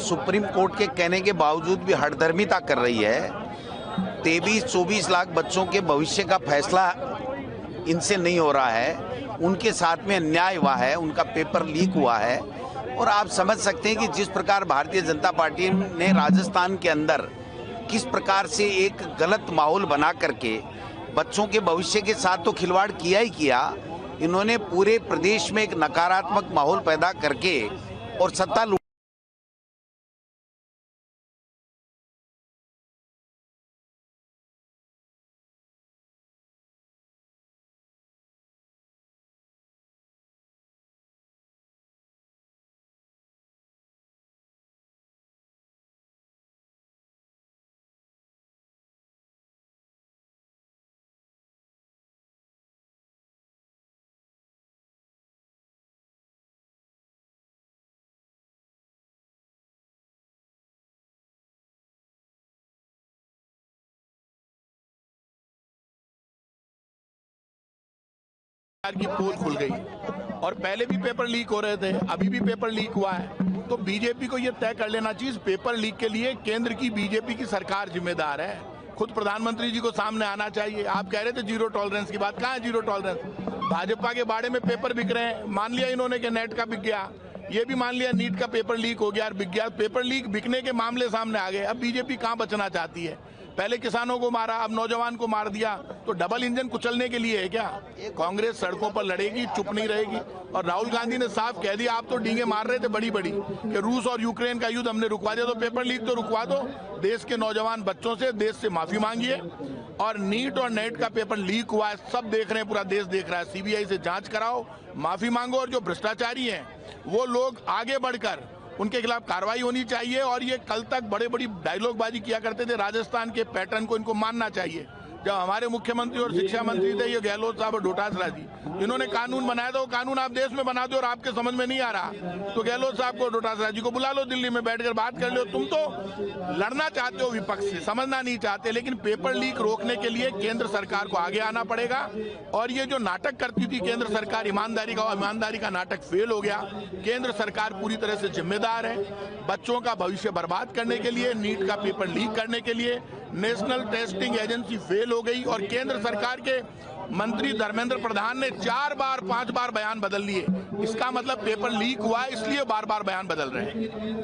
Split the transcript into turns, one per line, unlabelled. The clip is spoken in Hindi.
सुप्रीम कोर्ट के कहने के बावजूद भी हठधर्मिता कर रही है। 23-24 लाख बच्चों के भविष्य का फैसला इनसे नहीं हो रहा है, उनके साथ में अन्याय हुआ है, उनका पेपर लीक हुआ है। और आप समझ सकते हैं कि जिस प्रकार भारतीय जनता पार्टी ने राजस्थान के अंदर किस प्रकार से एक गलत माहौल बना करके बच्चों के भविष्य के साथ तो खिलवाड़ किया ही किया, इन्होंने पूरे प्रदेश में एक नकारात्मक माहौल पैदा करके और सत्ता
की पोल खुल गई और पहले भी पेपर लीक हो रहे थे, अभी भी पेपर लीक हुआ है। तो बीजेपी को यह तय कर लेना चाहिए, पेपर लीक के लिए केंद्र की बीजेपी की सरकार जिम्मेदार है। खुद प्रधानमंत्री जी को सामने आना चाहिए। आप कह रहे थे जीरो टॉलरेंस की बात, कहाँ है जीरो टॉलरेंस? भाजपा के बाड़े में पेपर बिक रहे हैं, मान लिया इन्होंने कि नेट का बिक गया, ये भी मान लिया नीट का पेपर लीक हो गया और बिक गया। पेपर लीक बिकने के मामले सामने आ गए। अब बीजेपी कहाँ बचना चाहती है? पहले किसानों को मारा, अब नौजवान को मार दिया, तो डबल इंजन कुचलने के लिए है क्या? कांग्रेस सड़कों पर लड़ेगी, चुप नहीं रहेगी। और राहुल गांधी ने साफ कह दिया, आप तो डींगे मार रहे थे बड़ी बड़ी कि रूस और यूक्रेन का युद्ध हमने रुकवा दिया, तो पेपर लीक तो रुकवा दो। देश के नौजवान बच्चों से देश से माफी मांगिए। और नीट और नेट का पेपर लीक हुआ है, सब देख रहे हैं, पूरा देश देख रहा है। सीबीआई से जांच कराओ, माफी मांगो, और जो भ्रष्टाचारी हैं वो लोग आगे बढ़कर उनके खिलाफ कार्रवाई होनी चाहिए। और ये कल तक बड़े बड़ी डायलॉगबाजी किया करते थे, राजस्थान के पैटर्न को इनको मानना चाहिए। जब हमारे मुख्यमंत्री और शिक्षा मंत्री थे ये गहलोत साहब और डोटासरा जी, इन्होंने कानून बनाया था, वो कानून आप देश में बना दो और आपके समझ में नहीं आ रहा, तो गहलोत साहब को, डोटासरा जी को बुला लो, दिल्ली में बैठकर बात कर लो। तुम तो लड़ना चाहते हो विपक्ष से, समझना नहीं चाहते। लेकिन पेपर लीक रोकने के लिए केंद्र सरकार को आगे आना पड़ेगा। और ये जो नाटक करती थी केंद्र सरकार ईमानदारी का नाटक फेल हो गया। केंद्र सरकार पूरी तरह से जिम्मेदार है। बच्चों का भविष्य बर्बाद करने के लिए, नीट का पेपर लीक करने के लिए नेशनल टेस्टिंग एजेंसी फेल हो गई। और केंद्र सरकार के मंत्री धर्मेंद्र प्रधान ने 4 बार 5 बार बयान बदल लिए। इसका मतलब पेपर लीक हुआ है, इसलिए बार बार बयान बदल रहे हैं।